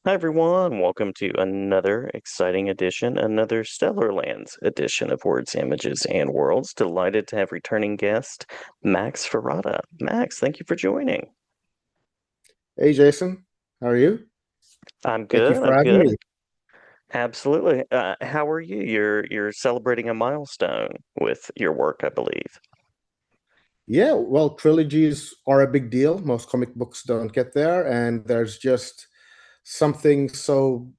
Hi everyone, welcome to another exciting edition, another Stellarlands edition of Words, Images, and Worlds. Delighted to have returning guest Max Ferrada. Max, thank you for joining. Hey Jason, how are you? I'm Thank you good, for I'm having good. me. Absolutely. How are you? You're celebrating a milestone with your work, I believe. Yeah, well, trilogies are a big deal. Most comic books don't get there, and there's just something so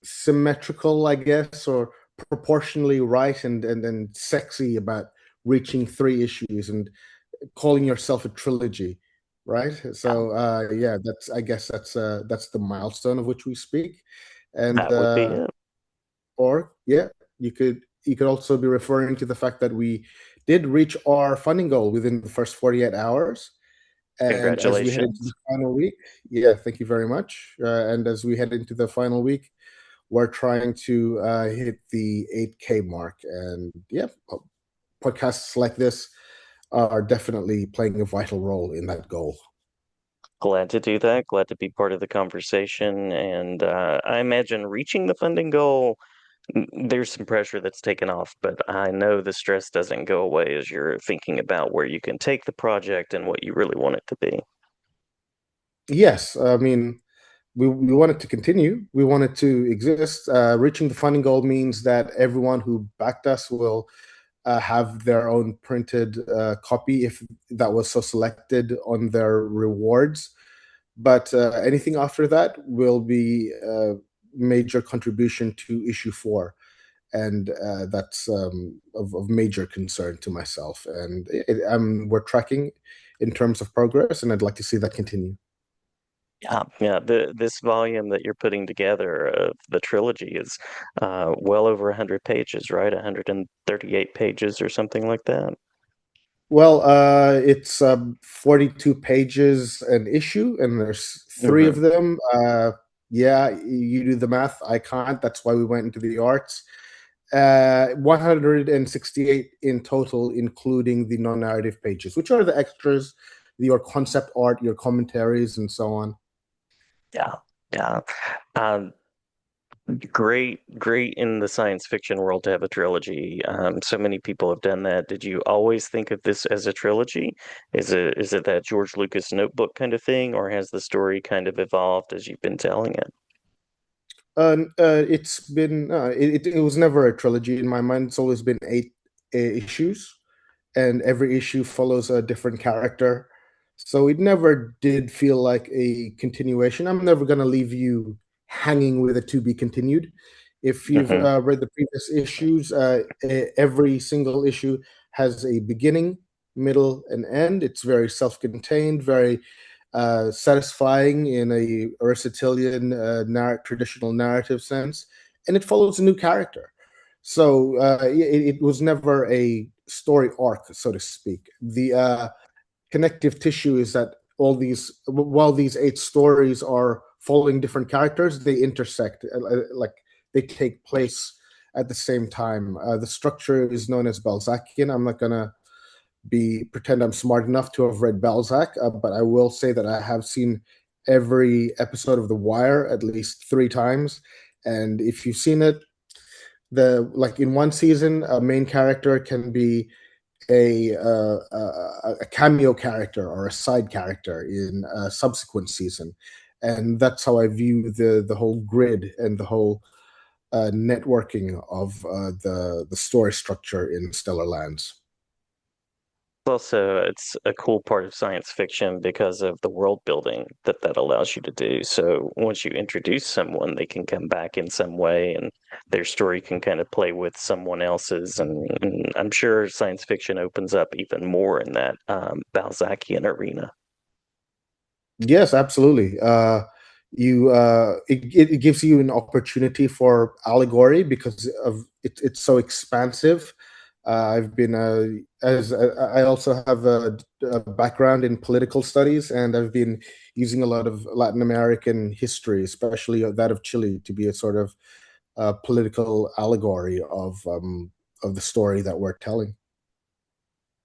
symmetrical, I guess, or proportionally right and sexy about reaching three issues and calling yourself a trilogy, right? Yeah, So yeah, that's I guess that's the milestone of which we speak. And that would be it. or yeah, you could also be referring to the fact that we did reach our funding goal within the first 48 hours. And as we head into the Congratulations. final week, yeah, thank you very much. And as we head into the final week, we're trying to hit the 8K mark. And yeah, podcasts like this are definitely playing a vital role in that goal. Glad to do that. Glad to be part of the conversation. And I imagine reaching the funding goal. There's some pressure that's taken off, but I know the stress doesn't go away as you're thinking about where you can take the project and what you really want it to be. Yes, I mean, we want it to continue. We want it to exist. Reaching the funding goal means that everyone who backed us will have their own printed copy if that was so selected on their rewards. But anything after that will be a major contribution to issue four. And that's of major concern to myself. And we're tracking in terms of progress, and I'd like to see that continue. Yeah, yeah. This volume that you're putting together of the trilogy is well over 100 pages, right? 138 pages or something like that. Well, it's 42 pages an issue, and there's three of Hmm. them. Yeah, you do the math. I can't. That's why we went into the arts. 168 in total, including the non-narrative pages, which are the extras, your concept art, your commentaries, and so on. Yeah, yeah. Um, great in the science fiction world to have a trilogy. So many people have done that. Did you always think of this as a trilogy? Is it that George Lucas notebook kind of thing, or has the story kind of evolved as you've been telling it? It was never a trilogy in my mind. It's always been eight issues, and every issue follows a different character. So it never did feel like a continuation. I'm never going to leave you hanging with a to be continued. If you've Hmm. read the previous issues, every single issue has a beginning, middle, and end. It's very self contained, very satisfying in a Aristotelian traditional narrative sense, and it follows a new character. So it was never a story arc, so to speak. The connective tissue is that while these eight stories are following different characters, they intersect, like they take place at the same time. The structure is known as Balzacian. I'm not gonna be pretend I'm smart enough to have read Balzac, but I will say that I have seen every episode of The Wire at least three times. And if you've seen it, the like in one season, a main character can be a cameo character or a side character in a subsequent season, and that's how I view the whole grid and the whole networking of the story structure in Stellar Lands. Also, it's a cool part of science fiction because of the world building that allows you to do. So once you introduce someone, they can come back in some way, and their story can kind of play with someone else's. And I'm sure science fiction opens up even more in that Balzacian arena. Yes, absolutely. It gives you an opportunity for allegory because of it's so expansive. I've been as I also have a background in political studies, and I've been using a lot of Latin American history, especially that of Chile, to be a sort of political allegory of the story that we're telling.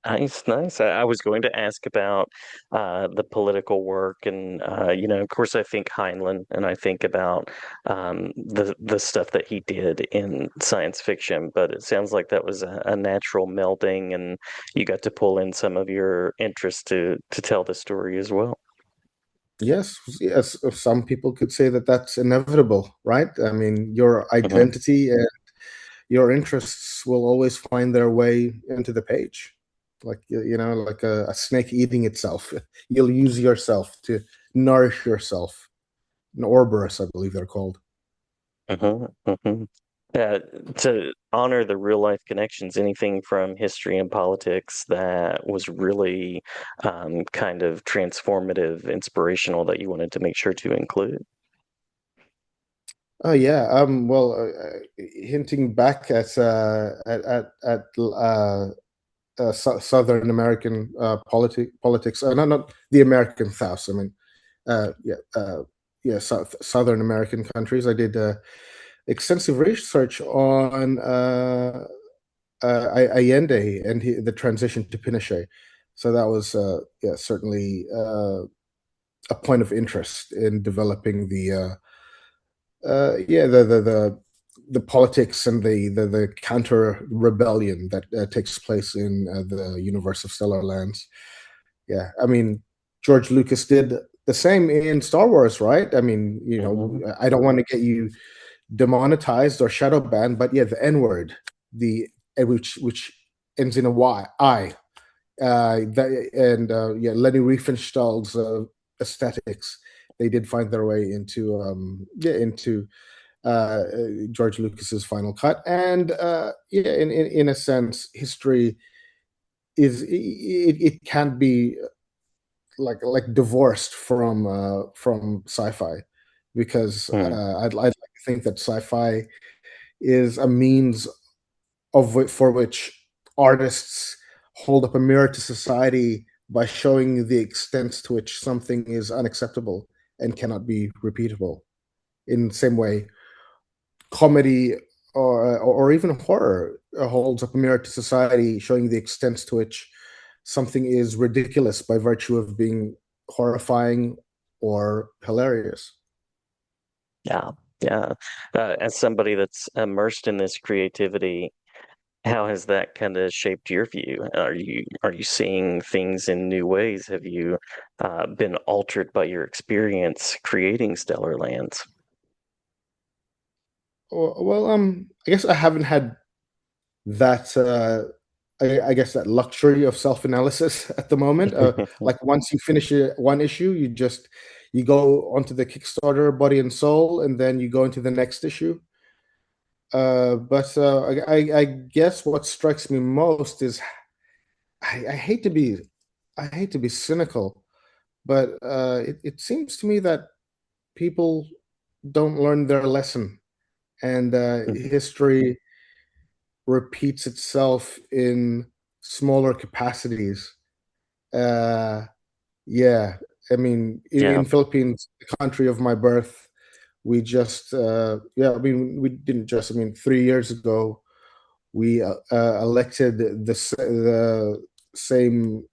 Nice, nice. I was going to ask about the political work, and of course, I think Heinlein, and I think about the stuff that he did in science fiction. But it sounds like that was a natural melding, and you got to pull in some of your interest to tell the story as well. Yes, yes. Some people could say that that's inevitable, right? I mean, your Hmm. identity and your interests will always find their way into the page, like like a snake eating itself. You'll use yourself to nourish yourself. An Ouroboros, I believe they're called. Hmm. Hmm. Uh, to honor the real life connections, anything from history and politics that was really kind of transformative, inspirational that you wanted to make sure to include. Oh yeah. Well, hinting back at Southern American politics. Not the American South. I mean, yeah, Southern American countries. I did extensive research on Allende and the transition to Pinochet. So that was yeah, certainly a point of interest in developing yeah, the politics and the counter rebellion that takes place in the universe of Stellarlands. Yeah, I mean, George Lucas did the same in Star Wars, right? I mean, Hmm. I don't want to get you demonetized or shadow banned, but yeah, the N word, the which ends in a Y, I, and yeah, Lenny Riefenstahl's aesthetics. They did find their way into yeah, into George Lucas's final cut, and yeah, in a sense, history it can be like divorced from sci-fi, because Hmm. I'd like to think that sci-fi is a means for which artists hold up a mirror to society by showing the extent to which something is unacceptable and cannot be repeatable. In the same way, comedy or even horror holds up a mirror to society, showing the extent to which something is ridiculous by virtue of being horrifying or hilarious. Yeah, yeah. As somebody that's immersed in this creativity, how has that kind of shaped your view? Are you seeing things in new ways? Have you been altered by your experience creating Stellar Lands? Well, I guess I haven't had that. I guess that luxury of self-analysis at the moment. Like once you finish one issue, you go onto the Kickstarter body and soul, and then you go into the next issue. But I guess what strikes me most is I hate to be cynical, but it seems to me that people don't learn their lesson, and history repeats itself in smaller capacities. Uh, yeah, I mean, Yeah, in Philippines, the country of my birth, we just yeah, I mean, we didn't just. I mean, 3 years ago, we elected the same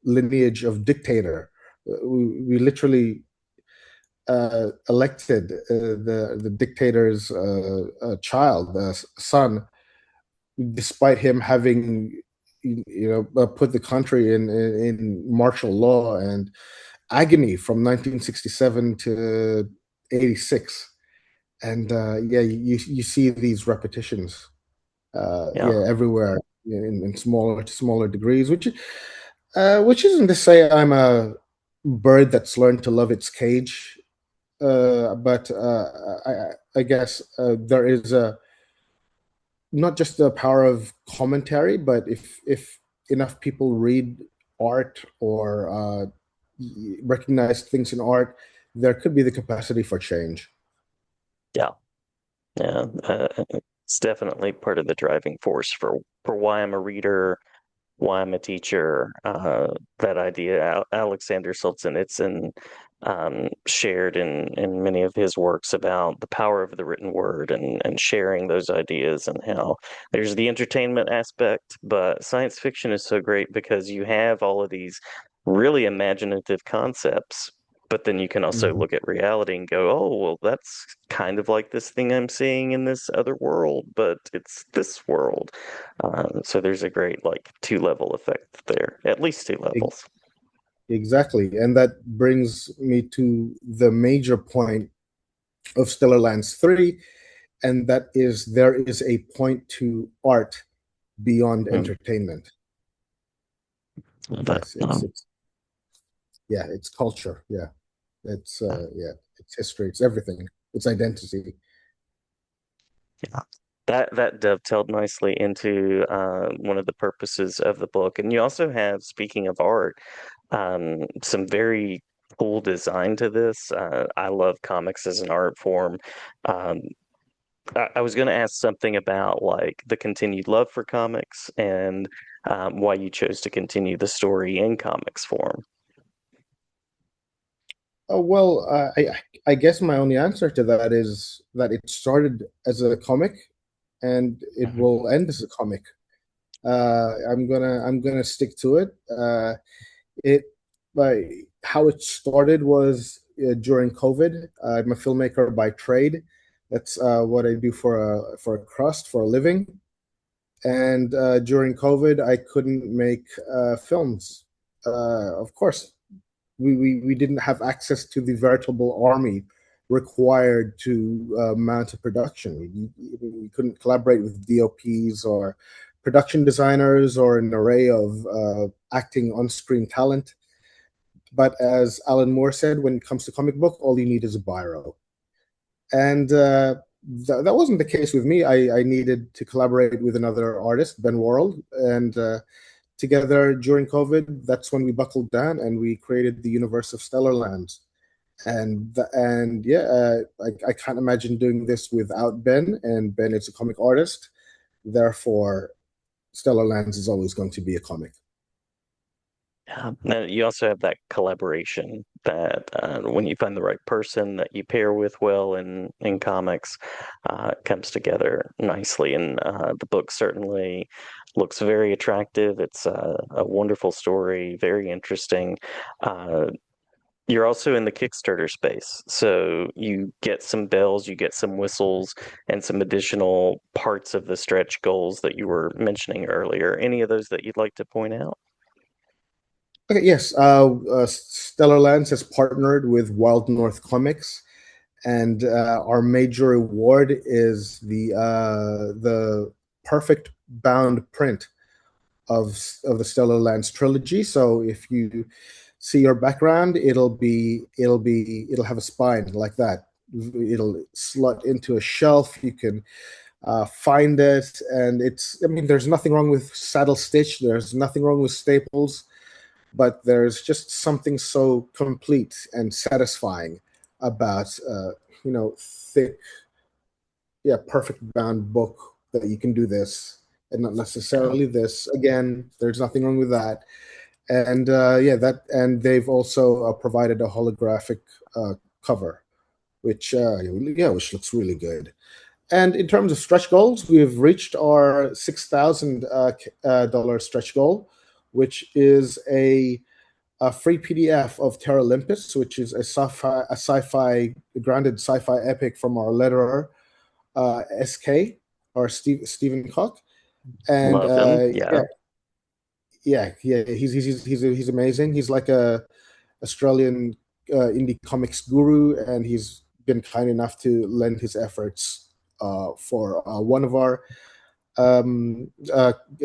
lineage of dictator. We literally elected the dictator's child, son, despite him having put the country in martial law and agony from 1967 to 86. And yeah, you see these repetitions yeah. yeah, everywhere in smaller degrees, which isn't to say I'm a bird that's learned to love its cage, but I guess there is a not just the power of commentary, but if enough people read art or recognize things in art, there could be the capacity for change. Yeah, yeah. It's definitely part of the driving force for why I'm a reader, why I'm a teacher. That idea, Alexander Solzhenitsyn shared in many of his works about the power of the written word and sharing those ideas and how there's the entertainment aspect, but science fiction is so great because you have all of these really imaginative concepts, but then you can also Mhm. look at reality and go, oh, well, that's kind of like this thing I'm seeing in this other world, but it's this world. So there's a great like two-level effect there, at least two E- levels. Exactly. And that brings me to the major point of Stellarlands 3, and that is there is a point to art beyond Hmm. entertainment. But Yes, it's yeah, it's culture. Yeah. Yeah, it's history, it's everything. It's identity. yeah, that dovetailed nicely into one of the purposes of the book. And you also have, speaking of art, some very cool design to this. I love comics as an art form. Um, I was going to ask something about like the continued love for comics and why you chose to continue the story in comics form. Oh well, I guess my only answer to that is that it started as a comic and it Mhm. will end as a comic. I'm gonna stick to it. It like how it started was during COVID. I'm a filmmaker by trade. That's what I do for a crust for a living. And during COVID, I couldn't make films. Of course, we didn't have access to the veritable army required to mount a production. We couldn't collaborate with DOPs or production designers or an array of acting on-screen talent. But as Alan Moore said, when it comes to comic book, all you need is a biro. And that wasn't the case with me. I needed to collaborate with another artist, Ben Worrell, and together during COVID, that's when we buckled down and we created the universe of Stellarlands. And yeah, I can't imagine doing this without Ben. And Ben is a comic artist, therefore, Stellarlands is always going to be a comic. Yeah. Now, you also have that collaboration that when you find the right person that you pair with well in comics, it comes together nicely. And the book certainly looks very attractive. It's a wonderful story, very interesting. Uh, you're also in the Kickstarter space, so you get some bells, you get some whistles, and some additional parts of the stretch goals that you were mentioning earlier. Any of those that you'd like to point out? Okay, yes, Stellarlands has partnered with Wild North Comics, and our major award is the perfect bound print of the Stellarlands trilogy. So if you see your background, it'll have a spine like that. It'll slot into a shelf. You can find it, and it's. I mean, there's nothing wrong with saddle stitch. There's nothing wrong with staples, but there's just something so complete and satisfying about thick, yeah, perfect bound book that you can do this and not Yeah. necessarily this. Again, there's nothing wrong with that. And yeah, that and they've also provided a holographic cover, which yeah, which looks really good. And in terms of stretch goals, we've reached our $6,000 stretch goal, which is a free PDF of Terra Olympus, which is a sci-fi grounded sci-fi epic from our letterer SK or Stephen Cock, and Love him. Yeah. yeah, he's amazing. He's like a Australian indie comics guru, and he's been kind enough to lend his efforts for one of our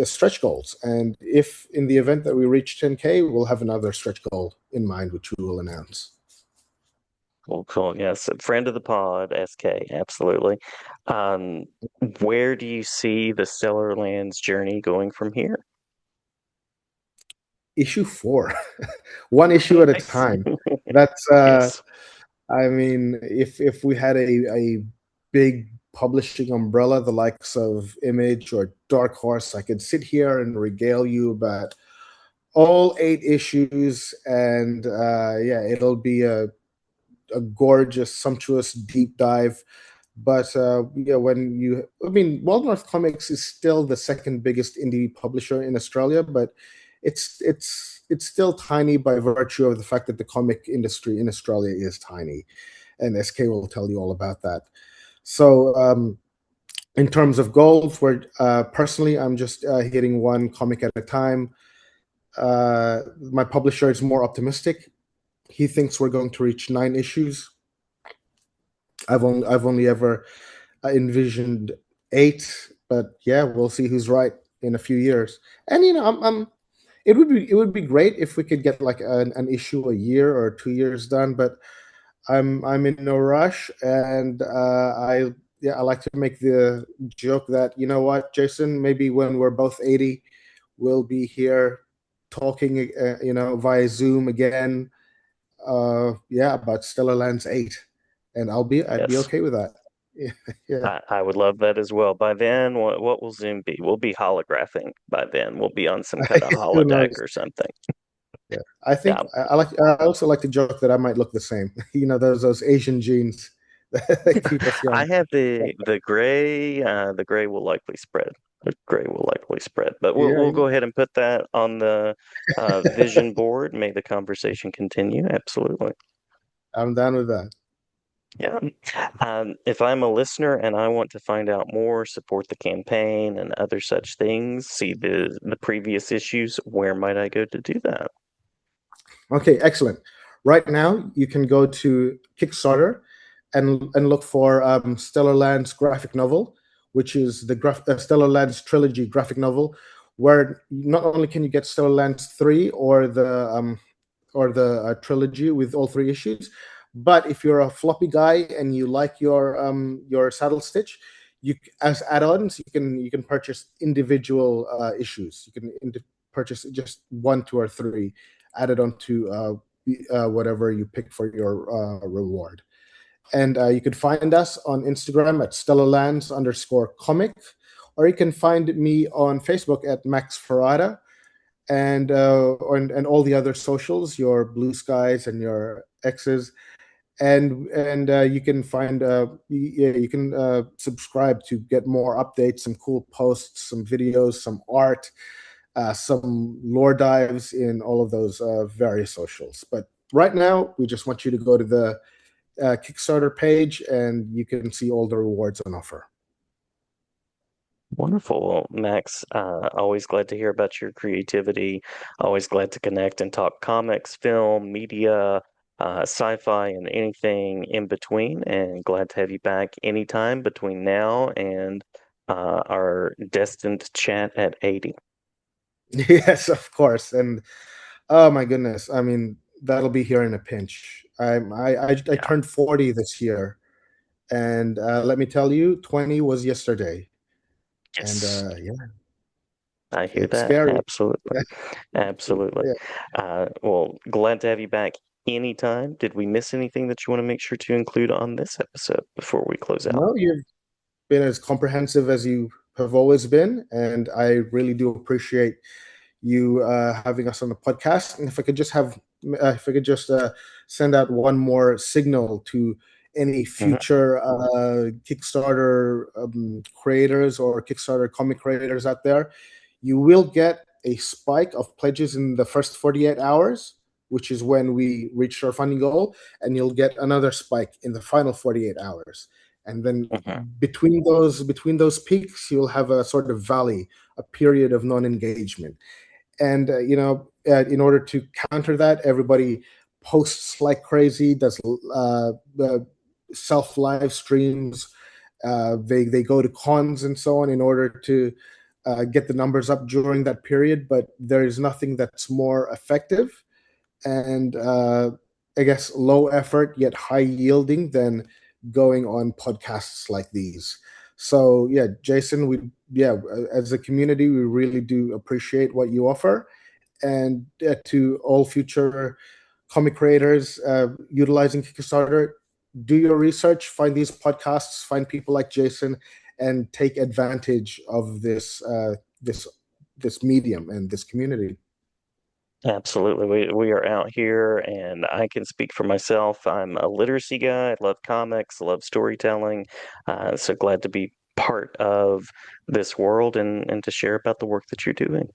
stretch goals. And if in the event that we reach 10K, we'll have another stretch goal in mind, which we will announce. Cool, cool. Yes. Friend of the pod, SK. Absolutely. Um, where do you see the Stellarlands journey going from here? Issue 4, one issue at a Nice. time. That's Yes. I mean, if we had a big publishing umbrella, the likes of Image or Dark Horse, I could sit here and regale you about all 8 issues, and yeah, it'll be a a gorgeous, sumptuous deep dive. But yeah, Wild North Comics is still the second biggest indie publisher in Australia, but it's still tiny by virtue of the fact that the comic industry in Australia is tiny, and SK will tell you all about that. So in terms of goals, we're personally, I'm just hitting one comic at a time. My publisher is more optimistic. He thinks we're going to reach 9 issues. I've only ever envisioned 8, but yeah, we'll see who's right in a few years. And it would be great if we could get like an issue a year or 2 years done, but I'm in no rush, and I like to make the joke that, you know what, Jason, maybe when we're both 80, we'll be here talking, via Zoom again, yeah, about Stellarlands 8, and I'd be Yes. okay with that. Yeah, yeah. I would love that as well. By then, what will Zoom be? We'll be holographing by then. We'll be on some kind of Who holodeck knows? or something. Yeah, I think Yeah. I also like to joke that I might look the same. Those Asian genes that keep us I young. have the gray. The gray will likely spread. The gray will likely spread. But we'll Yeah, go ahead and put that on the vision board. May the conversation continue. Absolutely. I'm down with that. Yeah. If I'm a listener and I want to find out more, support the campaign and other such things, see the previous issues, where might I go to do that? Okay, excellent. Right now, you can go to Kickstarter and look for Stellarlands graphic novel, which is the Stellarlands trilogy graphic novel, where not only can you get Stellarlands 3 or the trilogy with all 3 issues, but if you're a floppy guy and you like your saddle stitch, you as add-ons you can purchase individual issues. You can purchase just 1, 2, or 3 added onto whatever you pick for your reward. And you could find us on Instagram at stellarlands_comic, or you can find me on Facebook at Max Ferrada, and all the other socials, your Blue Skies and your X's, and you can subscribe to get more updates, some cool posts, some videos, some art, some lore dives in all of those various socials. But right now, we just want you to go to the Kickstarter page, and you can see all the rewards on offer. Wonderful. Well, Max, always glad to hear about your creativity. Always glad to connect and talk comics, film, media, sci-fi, and anything in between. And glad to have you back anytime between now and our destined chat at 80. Yes, of course. And oh my goodness, I mean, that'll be here in a pinch. I Yeah. turned 40 this year, and let me tell you, 20 was yesterday, and Yes. yeah, I hear it's that. scary. Absolutely. Absolutely. Yeah. Well, glad to have you back anytime. Did we miss anything that you want to make sure to include on this episode before we close out? No, you've been as comprehensive as you have always been, and I really do appreciate you having us on the podcast. And if I could just send out one more signal to any Hmm. future Kickstarter creators or Kickstarter comic creators out there, you will get a spike of pledges in the first 48 hours, which is when we reach our funding goal, and you'll get another spike in the final 48 hours. And then Hmm. between those peaks, you'll have a sort of valley, a period of non-engagement. And in order to counter that, everybody posts like crazy, does self live streams, they go to cons and so on in order to get the numbers up during that period. But there is nothing that's more effective and I guess low effort yet high yielding than going on podcasts like these. So yeah, Jason, as a community, we really do appreciate what you offer, and to all future comic creators utilizing Kickstarter, do your research, find these podcasts, find people like Jason, and take advantage of this medium and this community. Absolutely. We are out here, and I can speak for myself. I'm a literacy guy. I love comics, I love storytelling. So glad to be part of this world and to share about the work that you're doing.